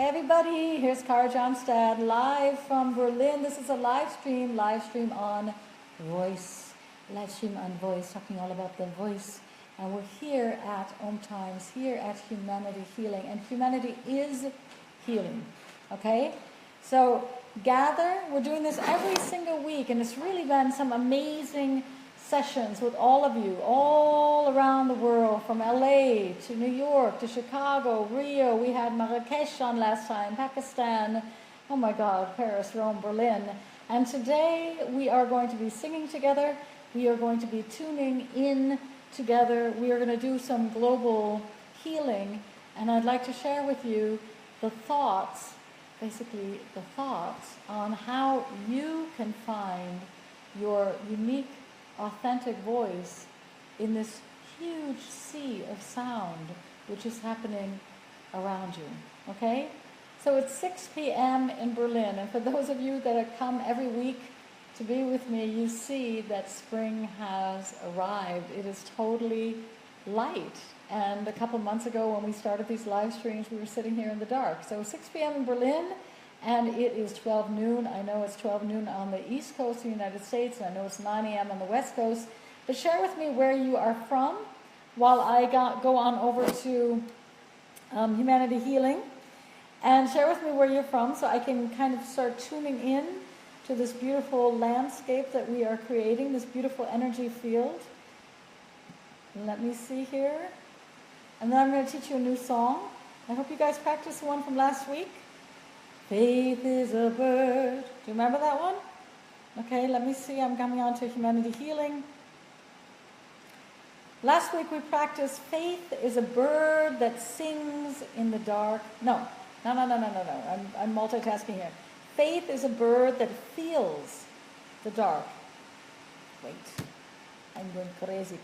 Hey everybody, here's Johnstad live from Berlin. This is a live stream on voice, talking all about the voice. And we're here at Om Times, here at Humanity Healing. And humanity is healing, okay? So gather, we're doing this every single week, and it's really been some amazing sessions with all of you, all around the world, from LA to New York to Chicago, Rio. We had Marrakesh on last time, Pakistan, oh my God, Paris, Rome, Berlin. And today we are going to be singing together. We are going to be tuning in together. We are going to do some global healing. And I'd like to share with you the thoughts, basically the thoughts on how you can find your unique authentic voice in this huge sea of sound which is happening around you, okay? So it's 6 p.m. in Berlin, and for those of you that have come every week to be with me, you see that spring has arrived. It is totally light, and a couple months ago when we started these live streams, we were sitting here in the dark. So 6 p.m. in Berlin, and it is 12 noon. I know it's 12 noon on the East Coast of the United States, and I know it's 9 a.m. on the West Coast. But share with me where you are from while I go on over to Humanity Healing. And share with me where you're from so I can kind of start tuning in to this beautiful landscape that we are creating, this beautiful energy field. Let me see here. And then I'm going to teach you a new song. I hope you guys practiced the one from last week. Faith is a bird. Do you remember that one? Okay, let me see. I'm coming on to Humanity Healing. Last week we practiced faith is a bird that sings in the dark. No. I'm multitasking here. Faith is a bird that feels the dark. Wait. I'm going crazy.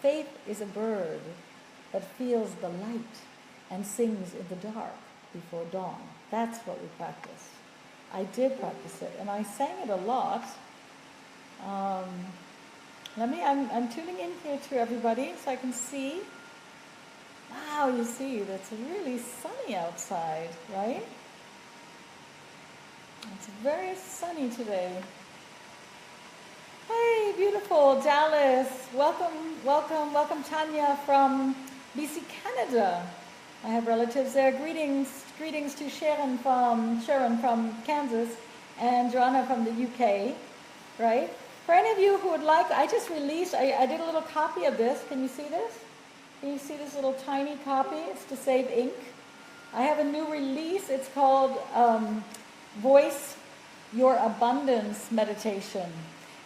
Faith is a bird that feels the light and sings in the dark before dawn. That's what we practiced. I did practice it, and I sang it a lot. I'm tuning in here to everybody so I can see. Wow, you see, it's really sunny outside, right? It's very sunny today. Hey, beautiful Dallas. Welcome, Tanya from BC, Canada. I have relatives there. Greetings to Sharon from Kansas and Joanna from the UK, right? For any of you who would like, I just released, I did a little copy of this. Can you see this? Can you see this little tiny copy? It's to save ink. I have a new release. It's called Voice Your Abundance Meditation.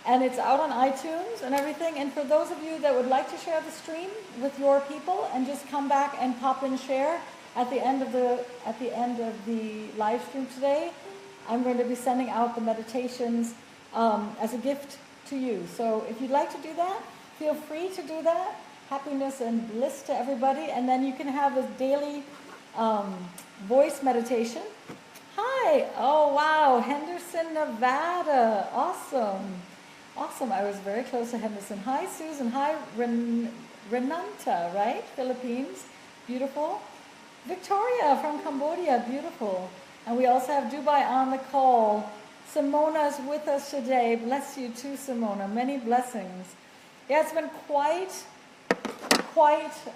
And it's out on iTunes and everything. And for those of you that would like to share the stream with your people and just come back and pop in share at the end of the live stream today, I'm going to be sending out the meditations as a gift to you. So if you'd like to do that, feel free to do that. Happiness and bliss to everybody. And then you can have a daily voice meditation. Hi. Oh, wow. Henderson, Nevada. Awesome. I was very close to Henderson. Hi, Susan. Hi, Renanta, right? Philippines. Beautiful. Victoria from Cambodia. Beautiful. And we also have Dubai on the call. Simona's with us today. Bless you too, Simona. Many blessings. Yeah, it's been quite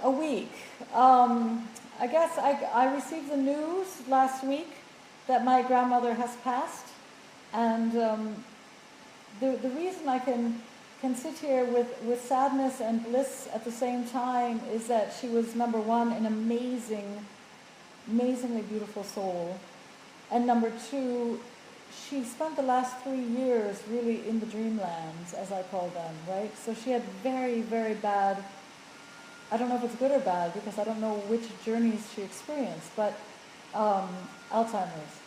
a week. I guess I received the news last week that my grandmother has passed. And the reason I can sit here with sadness and bliss at the same time is that she was, number one, an amazingly beautiful soul. And number two, she spent the last 3 years really in the dreamlands, as I call them, right? So she had very, very bad, I don't know if it's good or bad, because I don't know which journeys she experienced, but Alzheimer's.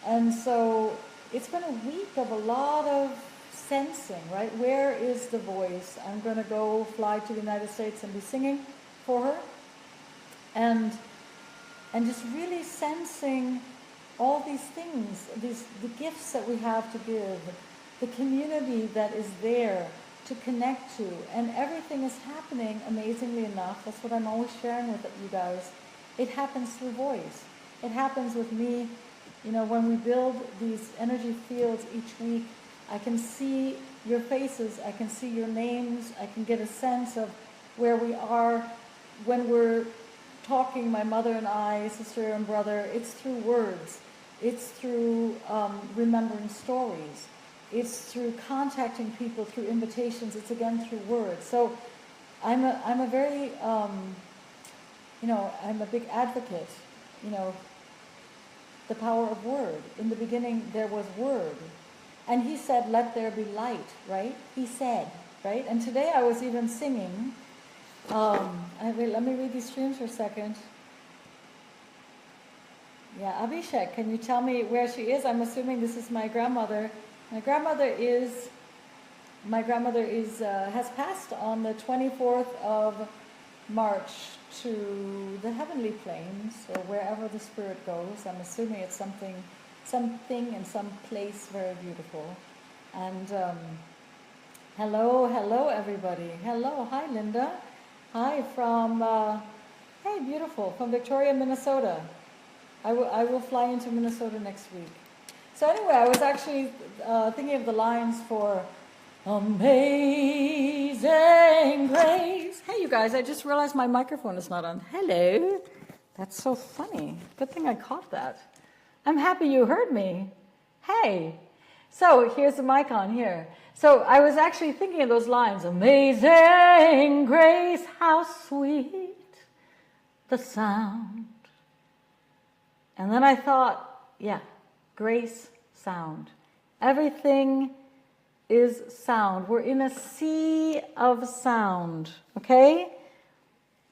And so it's been a week of a lot of sensing, right? Where is the voice? I'm going to go fly to the United States and be singing for her. And just really sensing all these things, the gifts that we have to give, the community that is there to connect to, and everything is happening amazingly enough. That's what I'm always sharing with you guys. It happens through voice. It happens with me, you know, when we build these energy fields each week, I can see your faces, I can see your names, I can get a sense of where we are when we're talking, my mother and I, sister and brother. It's through words. It's through remembering stories. It's through contacting people through invitations. It's again through words. So I'm a very, you know, I'm a big advocate, you know, the power of word. In the beginning there was word. And he said, let there be light, right? He said, right? And today I was even singing. Let me read these streams for a second. Yeah, Abhishek, can you tell me where she is? I'm assuming this is my grandmother. My grandmother has passed on the 24th of March to the heavenly planes, or wherever the spirit goes. I'm assuming it's something in some place very beautiful. And hello everybody. Hello, hi Linda. Hi from, hey, beautiful, from Victoria, Minnesota. I will fly into Minnesota next week. So anyway, I was actually thinking of the lines for Amazing Grace. Hey, you guys, I just realized my microphone is not on. Hello. That's so funny. Good thing I caught that. I'm happy you heard me. Hey. So here's the mic on here. So I was actually thinking of those lines. Amazing grace, how sweet the sound. And then I thought, yeah, grace, sound. Everything is sound. We're in a sea of sound, okay?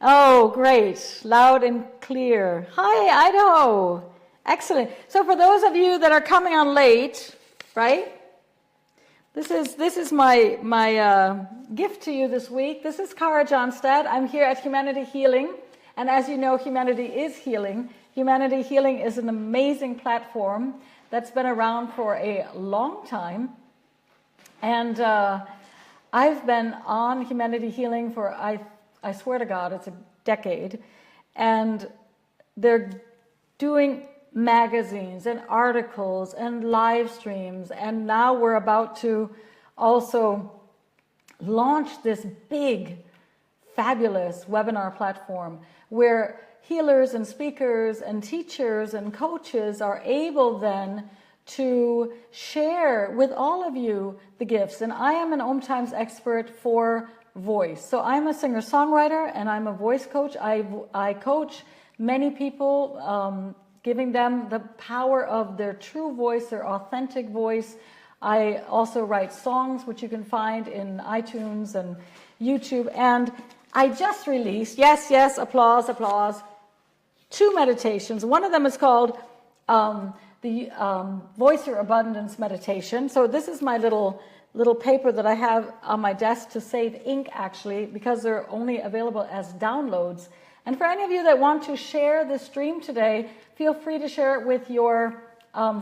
Oh, great. Loud and clear. Hi, Idaho. Excellent. So for those of you that are coming on late, right? This is my gift to you this week. This is Kara Johnstad. I'm here at Humanity Healing. And as you know, Humanity is Healing. Humanity Healing is an amazing platform that's been around for a long time. And I've been on Humanity Healing for, I swear to God, it's a decade. And they're doing magazines and articles and live streams, and now we're about to also launch this big, fabulous webinar platform where healers and speakers and teachers and coaches are able then to share with all of you the gifts. And I am an Om Times expert for voice. So I'm a singer-songwriter and I'm a voice coach. I coach many people, giving them the power of their true voice, their authentic voice. I also write songs, which you can find in iTunes and YouTube. And I just released, yes, applause, 2 meditations. One of them is called the Voice Your Abundance Meditation. So this is my little paper that I have on my desk to save ink, actually, because they're only available as downloads. And for any of you that want to share this stream today, feel free to share it with your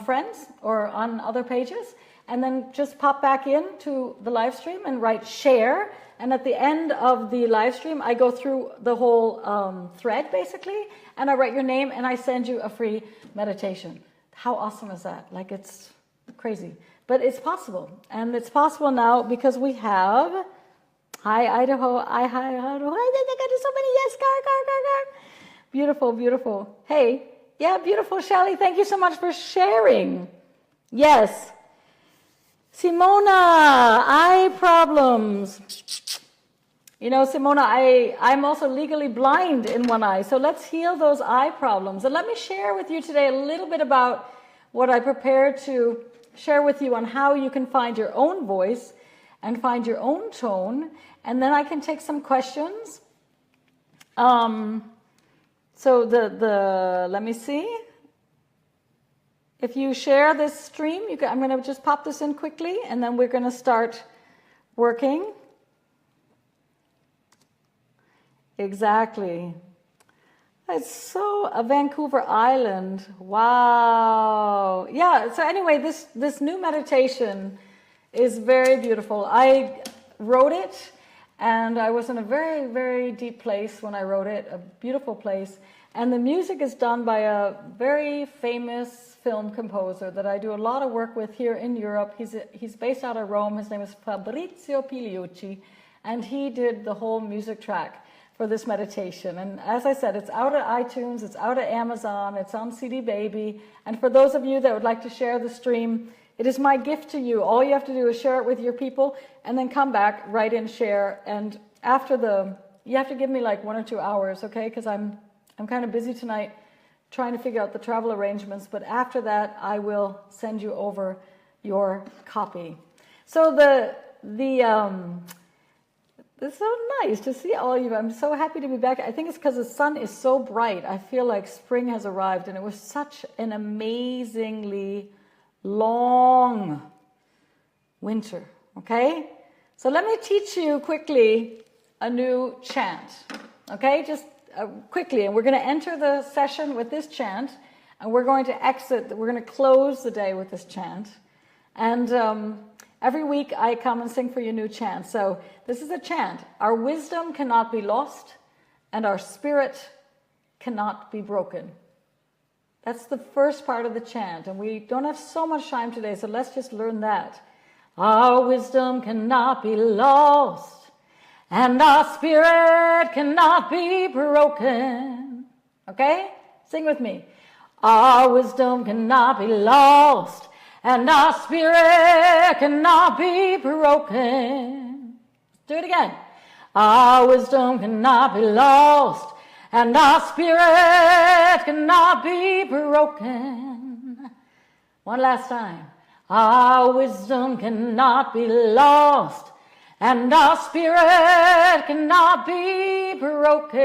friends or on other pages. And then just pop back into the live stream and write share. And at the end of the live stream, I go through the whole thread, basically. And I write your name and I send you a free meditation. How awesome is that? Like, it's crazy. But it's possible. And it's possible now because we have... Hi, Idaho. Hi, Idaho. There's so many. Yes, car. Beautiful, beautiful. Hey, yeah, beautiful, Shelly. Thank you so much for sharing. Yes. Simona, eye problems. You know, Simona, I'm also legally blind in one eye. So let's heal those eye problems. And let me share with you today a little bit about what I prepared to share with you on how you can find your own voice and find your own tone. And then I can take some questions. So let me see. If you share this stream, I'm going to just pop this in quickly, and then we're going to start working. Exactly. It's so Vancouver Island. Wow. Yeah. So anyway, this new meditation is very beautiful. I wrote it, and I was in a very, very deep place when I wrote it, a beautiful place. And the music is done by a very famous film composer that I do a lot of work with here in Europe. He's based out of Rome. His name is Fabrizio Pigliucci, and he did the whole music track for this meditation. And as I said, it's out at iTunes, it's out at Amazon, it's on CD Baby. And for those of you that would like to share the stream, it is my gift to you. All you have to do is share it with your people and then come back, write in, share. And after you have to give me like 1 or 2 hours, okay? Because I'm kind of busy tonight trying to figure out the travel arrangements. But after that, I will send you over your copy. So it's so nice to see all of you. I'm so happy to be back. I think it's because the sun is so bright. I feel like spring has arrived, and it was such an amazingly long winter, okay? So let me teach you quickly a new chant, okay? Just quickly, and we're going to enter the session with this chant, and we're going to close the day with this chant. And every week I come and sing for you new chants. So this is a chant. Our wisdom cannot be lost, and our spirit cannot be broken. That's the first part of the chant, and we don't have so much time today, so let's just learn that. Our wisdom cannot be lost, and our spirit cannot be broken. Okay? Sing with me. Our wisdom cannot be lost, and our spirit cannot be broken. Do it again. Our wisdom cannot be lost, and our spirit cannot be broken. One last time. Our wisdom cannot be lost, and our spirit cannot be broken.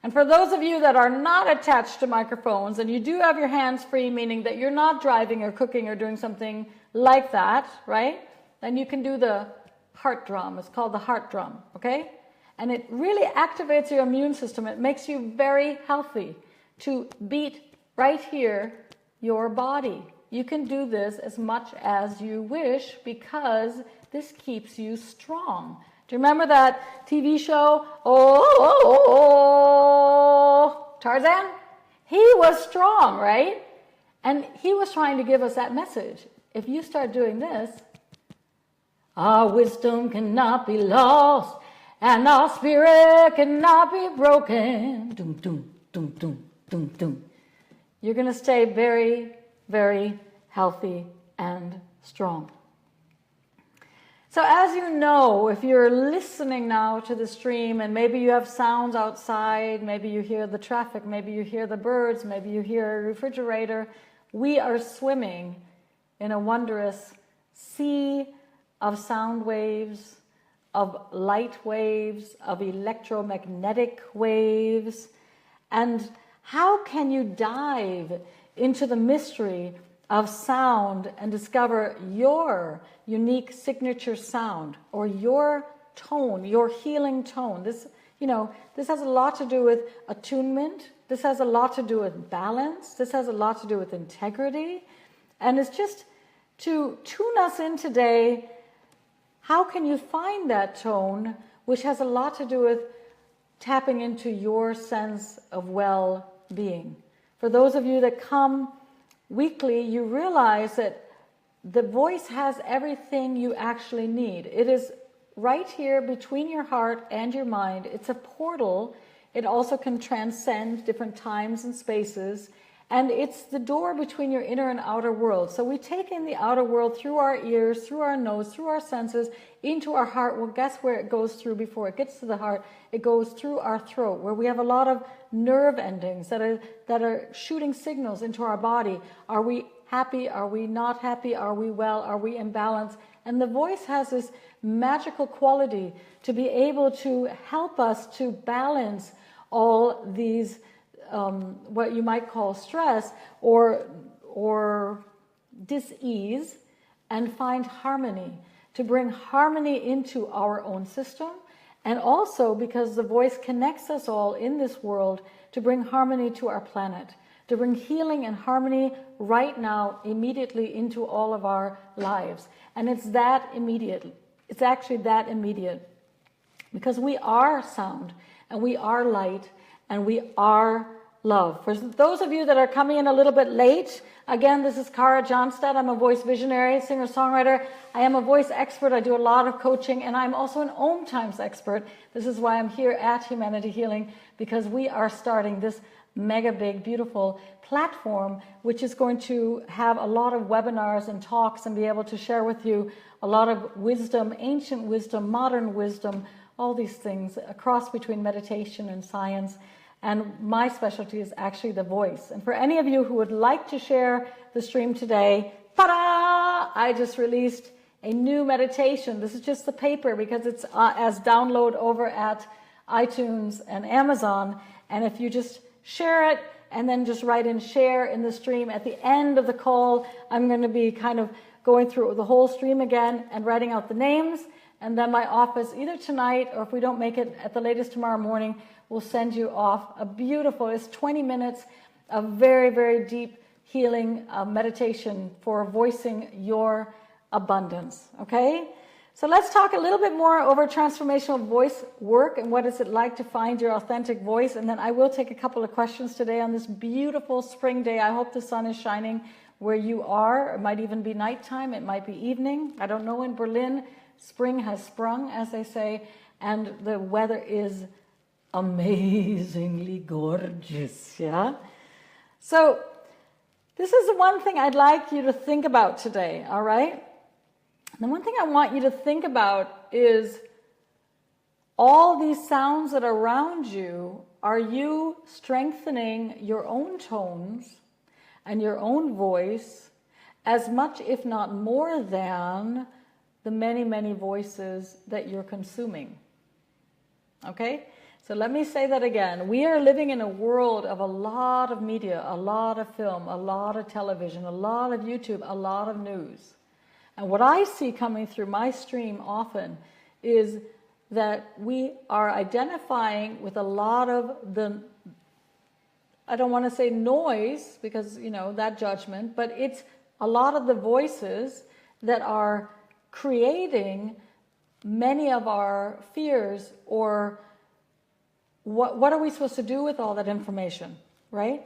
And for those of you that are not attached to microphones, and you do have your hands free, meaning that you're not driving or cooking or doing something like that, right? Then you can do the heart drum. It's called the heart drum, okay? And it really activates your immune system. It makes you very healthy to beat right here your body. You can do this as much as you wish because this keeps you strong. Do you remember that TV show, Tarzan? He was strong, right? And he was trying to give us that message. If you start doing this, our wisdom cannot be lost, and our spirit cannot be broken. Doom, doom, doom, doom, doom, doom. You're going to stay very, very healthy and strong. So as you know, if you're listening now to the stream, and maybe you have sounds outside, maybe you hear the traffic, maybe you hear the birds, maybe you hear a refrigerator, we are swimming in a wondrous sea of sound waves, of light waves, of electromagnetic waves. And how can you dive into the mystery of sound and discover your unique signature sound, or your tone, your healing tone? This has a lot to do with attunement. This has a lot to do with balance. This has a lot to do with integrity. And it's just to tune us in today. How can you find that tone, which has a lot to do with tapping into your sense of well-being? For those of you that come weekly, you realize that the voice has everything you actually need. It is right here between your heart and your mind. It's a portal. It also can transcend different times and spaces. And it's the door between your inner and outer world. So we take in the outer world through our ears, through our nose, through our senses, into our heart. Well, guess where it goes through before it gets to the heart? It goes through our throat, where we have a lot of nerve endings that are shooting signals into our body. Are we happy? Are we not happy? Are we well? Are we in balance? And the voice has this magical quality to be able to help us to balance all these what you might call stress or dis-ease, and find harmony, to bring harmony into our own system, and also because the voice connects us all in this world, to bring harmony to our planet, to bring healing and harmony right now, immediately into all of our lives. And it's that immediate. It's actually that immediate, because we are sound and we are light, and we are love. For those of you that are coming in a little bit late, again, this is Kara Johnstad. I'm a voice visionary, singer-songwriter. I am a voice expert. I do a lot of coaching, and I'm also an Om Times expert. This is why I'm here at Humanity Healing, because we are starting this mega big, beautiful platform, which is going to have a lot of webinars and talks and be able to share with you a lot of wisdom, ancient wisdom, modern wisdom, all these things, a cross between meditation and science. And my specialty is actually the voice. And for any of you who would like to share the stream today, ta-da! I just released a new meditation. This is just the paper because it's as download over at iTunes and Amazon. And if you just share it and then just write in share in the stream, at the end of the call, I'm going to be kind of going through the whole stream again and writing out the names. And then my office, either tonight or if we don't make it at the latest tomorrow morning, will send you off a beautiful, it's 20 minutes of very, very deep healing meditation for voicing your abundance, okay? So let's talk a little bit more over transformational voice work and what is it like to find your authentic voice. And then I will take a couple of questions today on this beautiful spring day. I hope the sun is shining where you are. It might even be nighttime. It might be evening. I don't know. In Berlin, spring has sprung, as they say, and the weather is amazingly gorgeous, yeah? So this is the one thing I'd like you to think about today, all right? The one thing I want you to think about is all these sounds that are around you. Are you strengthening your own tones and your own voice as much, if not more than, the many, many voices that you're consuming? Okay? So let me say that again. We are living in a world of a lot of media, a lot of film, a lot of television, a lot of YouTube, a lot of news. And what I see coming through my stream often is that we are identifying with a lot of the, I don't want to say noise, because, you know, that judgment, but it's a lot of the voices that are creating many of our fears, or what are we supposed to do with all that information, right?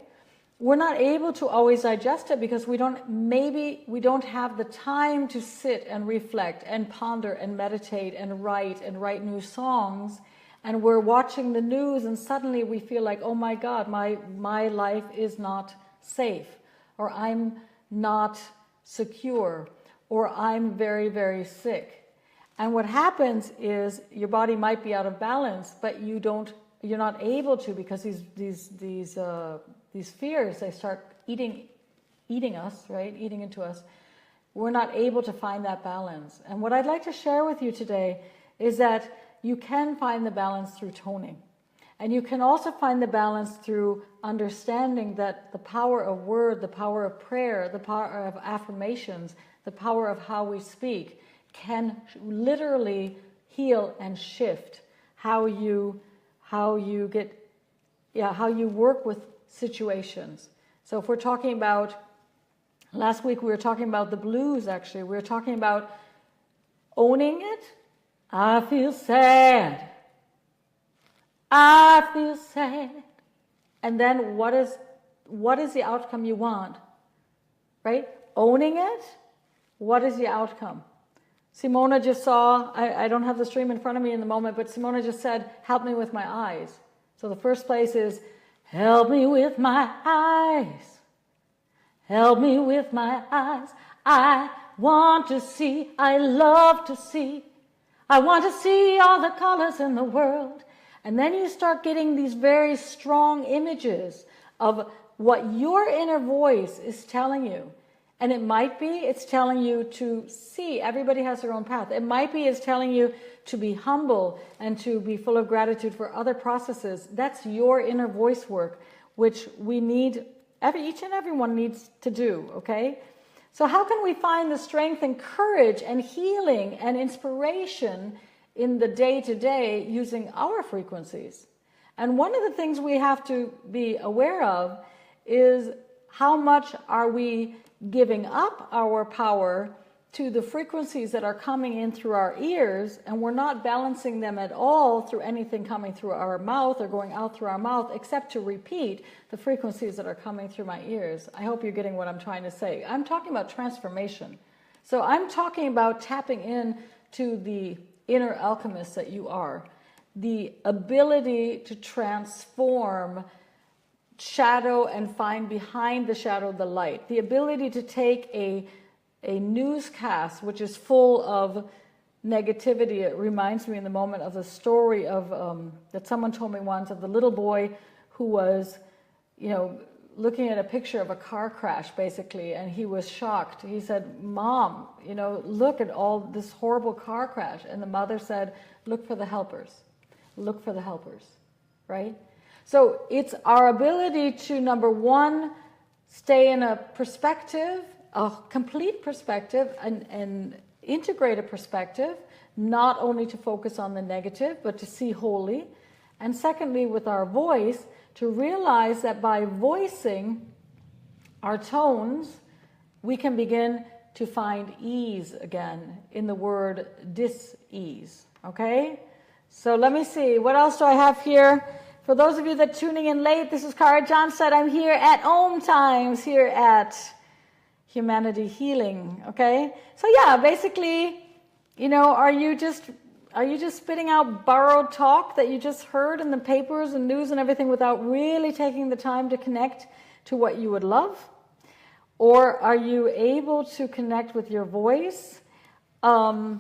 We're not able to always digest it because maybe we don't have the time to sit and reflect and ponder and meditate and write new songs. And we're watching the news and suddenly we feel like, oh my God, my life is not safe, or I'm not secure, or I'm very, very sick. And what happens is your body might be out of balance, but you're not able to, because these fears, they start eating us, right? Eating into us. We're not able to find that balance. And what I'd like to share with you today is that you can find the balance through toning. And you can also find the balance through understanding that the power of word, the power of prayer, the power of affirmations, the power of how we speak can literally heal and shift how you work with situations. So if we're talking about, last week we were talking about the blues, actually. We were talking about owning it. I feel sad. I feel sad. And then what is the outcome you want? Right? Owning it, what is the outcome? Simona just saw, I don't have the stream in front of me in the moment, but Simona just said, help me with my eyes. So the first place is, help me with my eyes. Help me with my eyes. I want to see. I love to see. I want to see all the colors in the world. And then you start getting these very strong images of what your inner voice is telling you. And it might be it's telling you to see. Everybody has their own path. It might be it's telling you to be humble and to be full of gratitude for other processes. That's your inner voice work, which we need, each and everyone needs to do, okay? So how can we find the strength and courage and healing and inspiration in the day-to-day using our frequencies? And one of the things we have to be aware of is how much are we giving up our power to the frequencies that are coming in through our ears, and we're not balancing them at all through anything coming through our mouth or going out through our mouth, except to repeat the frequencies that are coming through my ears. I hope you're getting what I'm trying to say. I'm talking about transformation. So I'm talking about tapping in to the inner alchemist that you are, the ability to transform shadow and find behind the shadow the light, the ability to take a newscast which is full of negativity. It reminds me in the moment of the story of that someone told me once, of the little boy who was, looking at a picture of a car crash basically, and he was shocked. He said, "Mom, look at all this horrible car crash." And the mother said, "Look for the helpers. Look for the helpers," right? So it's our ability to, number one, stay in a perspective, a complete perspective, and integrate a perspective, not only to focus on the negative, but to see wholly. And secondly, with our voice, to realize that by voicing our tones, we can begin to find ease again in the word dis-ease, okay? So let me see, what else do I have here? For those of you that are tuning in late, this is Cara Johnstad. I'm here at Om Times, here at Humanity Healing, okay? So yeah, basically, are you just spitting out borrowed talk that you just heard in the papers and news and everything without really taking the time to connect to what you would love? Or are you able to connect with your voice and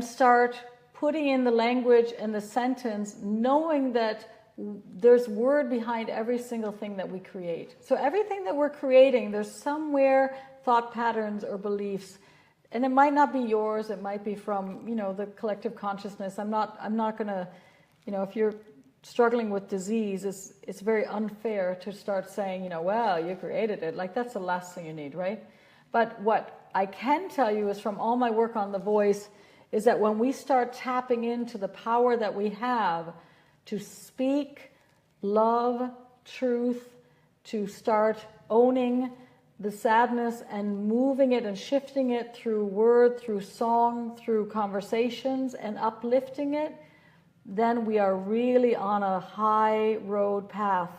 start putting in the language and the sentence, knowing that there's word behind every single thing that we create. So everything that we're creating, there's somewhere thought patterns or beliefs, and it might not be yours, it might be from, the collective consciousness. I'm not going to, if you're struggling with disease, it's very unfair to start saying, well, you created it. Like, that's the last thing you need, right? But what I can tell you is, from all my work on the voice, is that when we start tapping into the power that we have to speak love, truth, to start owning the sadness and moving it and shifting it through word, through song, through conversations, and uplifting it, then we are really on a high road path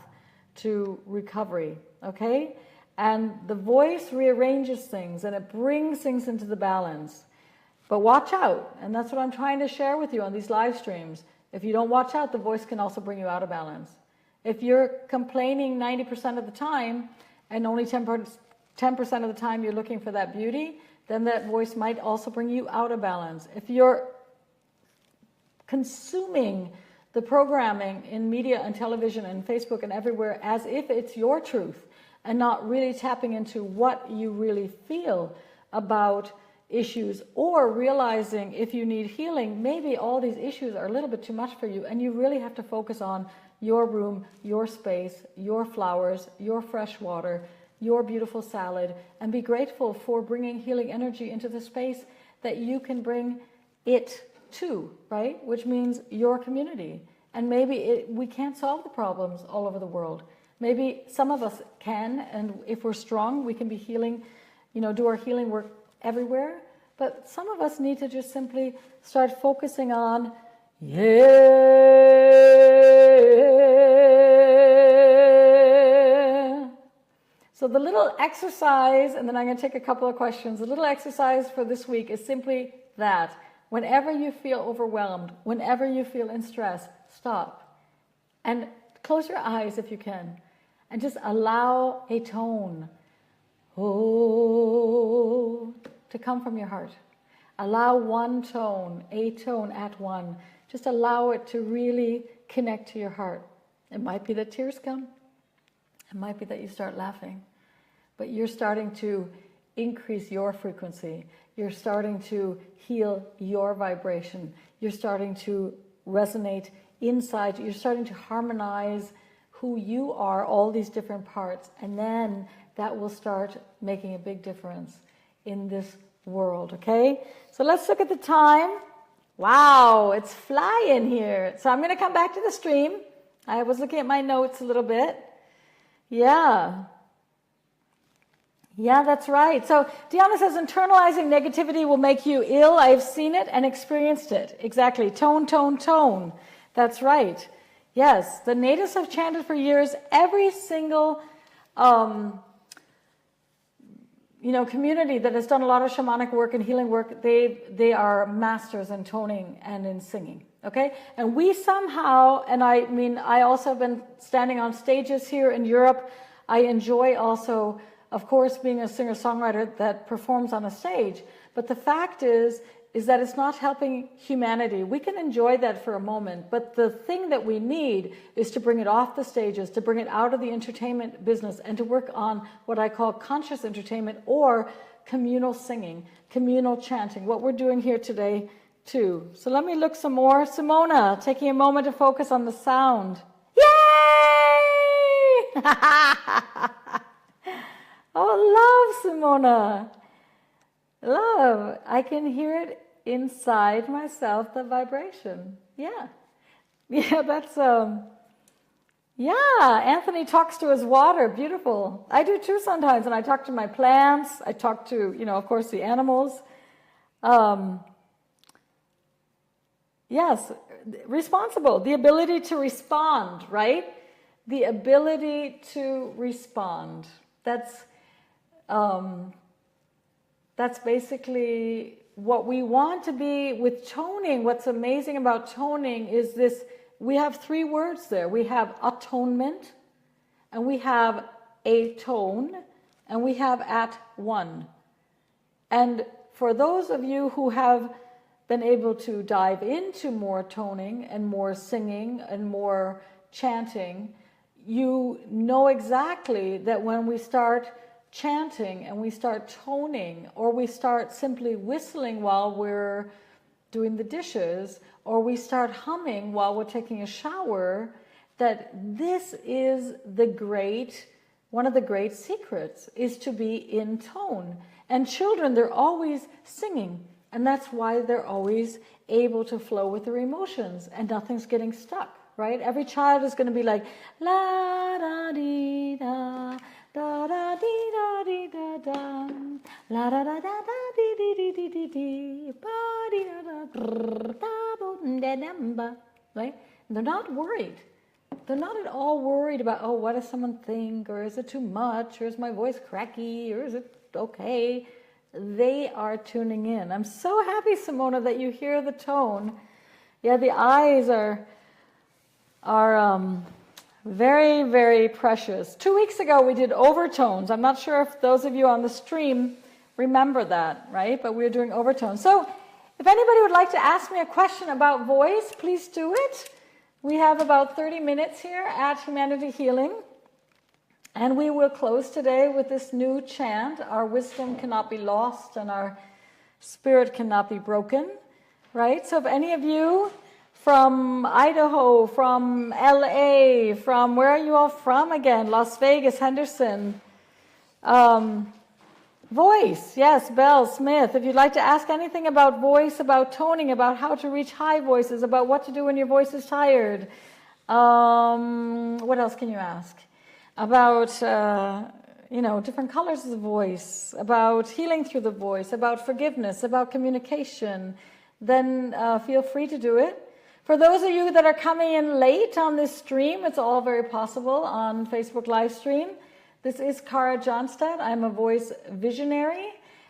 to recovery, okay? And the voice rearranges things and it brings things into the balance. But watch out, and that's what I'm trying to share with you on these live streams. If you don't watch out, the voice can also bring you out of balance. If you're complaining 90% of the time and only 10% of the time you're looking for that beauty, then that voice might also bring you out of balance. If you're consuming the programming in media and television and Facebook and everywhere as if it's your truth and not really tapping into what you really feel about issues, or realizing if you need healing, maybe all these issues are a little bit too much for you and you really have to focus on your room, your space, your flowers, your fresh water, your beautiful salad, and be grateful for bringing healing energy into the space that you can bring it to, right? Which means your community. And maybe we can't solve the problems all over the world. Maybe some of us can, and if we're strong, we can be healing, do our healing work everywhere. But some of us need to just simply start focusing on, yeah. So the little exercise, and then I'm going to take a couple of questions. The little exercise for this week is simply that. Whenever you feel overwhelmed, whenever you feel in stress, stop. And close your eyes if you can. And just allow a tone. Oh, to come from your heart. Allow one tone, a tone at one. Just allow it to really connect to your heart. It might be that tears come. It might be that you start laughing. But you're starting to increase your frequency. You're starting to heal your vibration. You're starting to resonate inside. You're starting to harmonize who you are, all these different parts. And then that will start making a big difference in this world, okay? So let's look at the time. Wow, it's flying here. So I'm going to come back to the stream. I was looking at my notes a little bit. Yeah. Yeah, that's right. So Diana says internalizing negativity will make you ill. I've seen it and experienced it. Exactly. Tone, tone, tone. That's right. Yes, the natives have chanted for years. Every single community that has done a lot of shamanic work and healing work, they are masters in toning and in singing. Okay? And we somehow, and I mean, I also have been standing on stages here in Europe. I enjoy also, of course, being a singer-songwriter that performs on a stage. But the fact is that it's not helping humanity. We can enjoy that for a moment, but the thing that we need is to bring it off the stages, to bring it out of the entertainment business, and to work on what I call conscious entertainment or communal singing, communal chanting, what we're doing here today too. So let me look some more. Simona, taking a moment to focus on the sound. Yay! Oh, love, Simona. Love. I can hear it inside myself, the vibration. Yeah. Yeah, that's, yeah, Anthony talks to his water. Beautiful. I do too sometimes, and I talk to my plants. I talk to, of course, the animals. Yes, responsible. The ability to respond, right? The ability to respond. That's basically what we want to be with toning. What's amazing about toning is this, we have three words there. We have atonement, and we have a tone, and we have at one. And for those of you who have been able to dive into more toning and more singing and more chanting, you know exactly that when we start chanting and we start toning, or we start simply whistling while we're doing the dishes, or we start humming while we're taking a shower, that this is one of the great secrets, is to be in tone. And children, they're always singing, and that's why they're always able to flow with their emotions and nothing's getting stuck, right? Every child is going to be like, la da dee da, da da dee da dee da da, la da da da da dee dee dee dee dee dee, ba dee da da, da bo da damba, right? And they're not worried. They're not at all worried about, oh, what does someone think, or is it too much, or is my voice cracky, or is it okay? They are tuning in. I'm so happy, Simona, that you hear the tone. Yeah, the eyes are very, very precious. 2 weeks ago, we did overtones. I'm not sure if those of you on the stream remember that, right? But we were doing overtones. So if anybody would like to ask me a question about voice, please do it. We have about 30 minutes here at Humanity Healing. And we will close today with this new chant. Our wisdom cannot be lost and our spirit cannot be broken, right? So if any of you from Idaho, from LA, from where are you all from again? Las Vegas, Henderson. Voice, yes, Belle, Smith. If you'd like to ask anything about voice, about toning, about how to reach high voices, about what to do when your voice is tired. What else can you ask? About, different colors of the voice, about healing through the voice, about forgiveness, about communication, then feel free to do it. For those of you that are coming in late on this stream, it's all very possible on Facebook live stream. This is Kara Johnstad. I'm a voice visionary,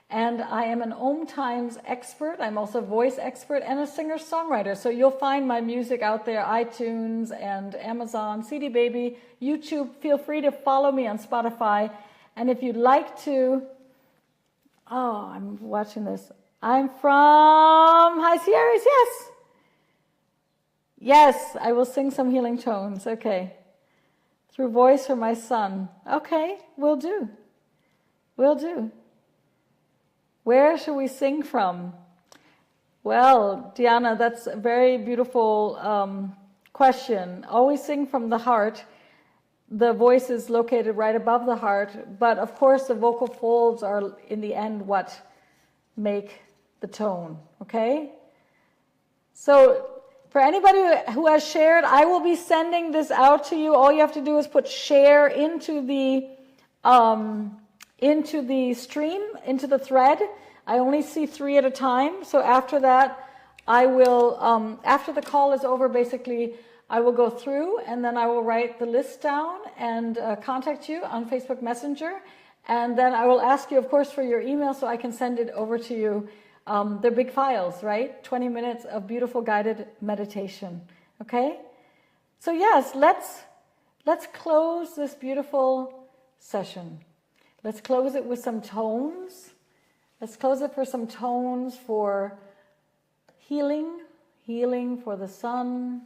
and I am an Om Times expert. I'm also a voice expert and a singer-songwriter. So you'll find my music out there, iTunes and Amazon, CD Baby, YouTube. Feel free to follow me on Spotify. And if you'd like to... Oh, I'm watching this. I'm from High Sierras, yes. Yes, I will sing some healing tones. Okay. Through voice for my son. Okay, will do. Will do. Where should we sing from? Well, Diana, that's a very beautiful question. Always sing from the heart. The voice is located right above the heart, but of course the vocal folds are in the end what make the tone, okay? So for anybody who has shared, I will be sending this out to you. All you have to do is put share into the into the stream, into the thread. I only see 3 at a time. So after that, I will, after the call is over, basically, I will go through and then I will write the list down and contact you on Facebook Messenger. And then I will ask you, of course, for your email so I can send it over to you. They're big files, right? 20 minutes of beautiful guided meditation. Okay? So yes, let's close this beautiful session. Let's close it with some tones. Let's close it for some tones for healing, healing for the sun,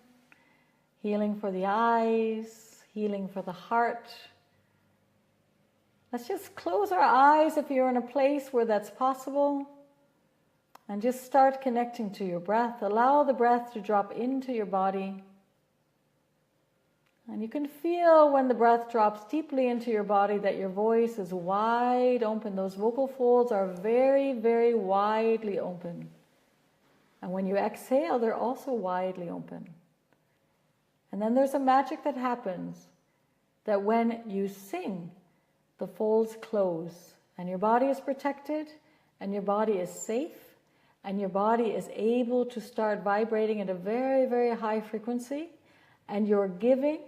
healing for the eyes, healing for the heart. Let's just close our eyes if you're in a place where that's possible. And just start connecting to your breath. Allow the breath to drop into your body. And you can feel when the breath drops deeply into your body that your voice is wide open. Those vocal folds are very, very widely open. And when you exhale, they're also widely open. And then there's a magic that happens, that when you sing, the folds close, and your body is protected, and your body is safe, and your body is able to start vibrating at a very, very high frequency, and you're giving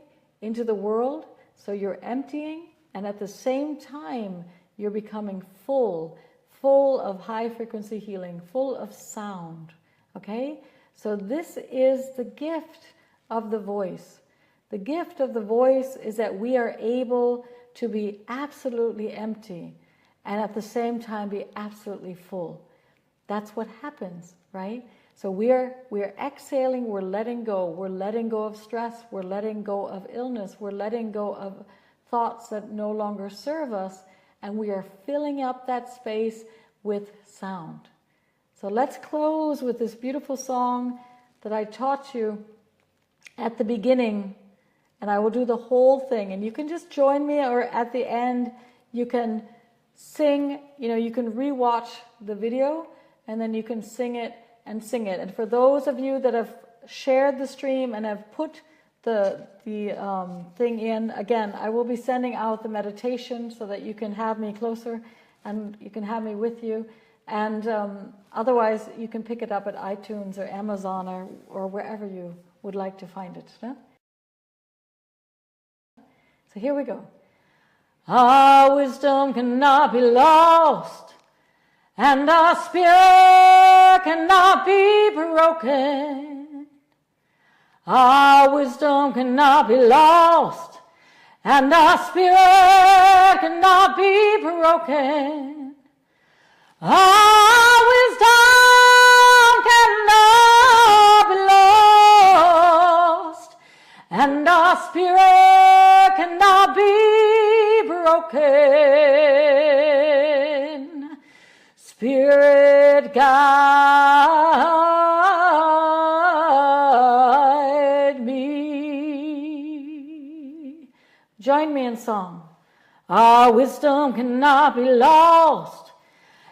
into the world, so you're emptying, and at the same time, you're becoming full of high frequency healing, full of sound, okay? So this is the gift of the voice. The gift of the voice is that we are able to be absolutely empty and at the same time be absolutely full. That's what happens, right? So we're exhaling, we're letting go of stress, we're letting go of illness, we're letting go of thoughts that no longer serve us, and we are filling up that space with sound. So let's close with this beautiful song that I taught you at the beginning, and I will do the whole thing, and you can just join me, or at the end you can sing, you can rewatch the video and then you can sing it. And for those of you that have shared the stream and have put the thing in, again, I will be sending out the meditation so that you can have me closer and you can have me with you. And otherwise, you can pick it up at iTunes or Amazon or wherever you would like to find it. No? So here we go. Our wisdom cannot be lost, and our spirit cannot be broken. Our wisdom cannot be lost, and our spirit cannot be broken. Our wisdom cannot be lost, and our spirit cannot be broken. Spirit guide me. Join me in song. Our wisdom cannot be lost,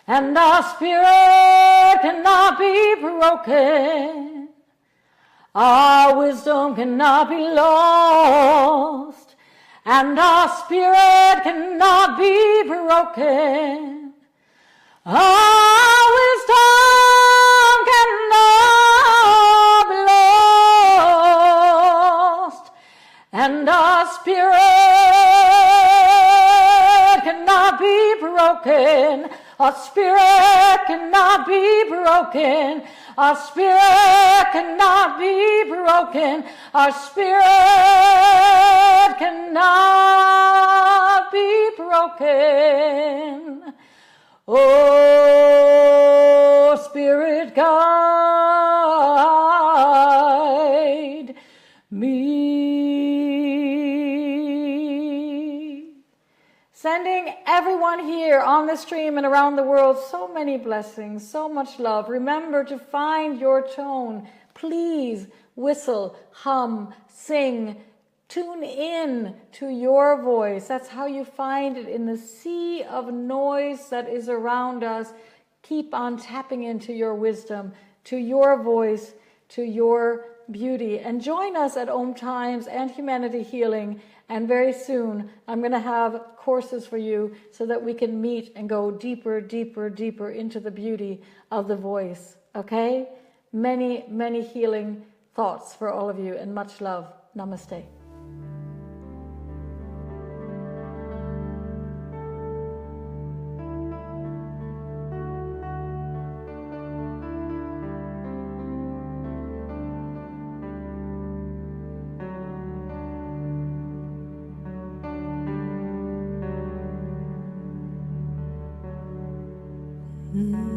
and our spirit cannot be broken. Our wisdom cannot be lost, and our spirit cannot be broken. Our wisdom cannot be lost, and our spirit cannot be broken. Our spirit cannot be broken. Our spirit cannot be broken. Our spirit cannot be broken. Oh, Spirit, guide me. Sending everyone here on the stream and around the world so many blessings, so much love. Remember to find your tone. Please whistle, hum, sing. Tune in to your voice. That's how you find it in the sea of noise that is around us. Keep on tapping into your wisdom, to your voice, to your beauty. And join us at Om Times and Humanity Healing And very soon, I'm going to have courses for you so that we can meet and go deeper, deeper, deeper into the beauty of the voice. Okay? Many, many healing thoughts for all of you, and much love. Namaste. Mm-hmm.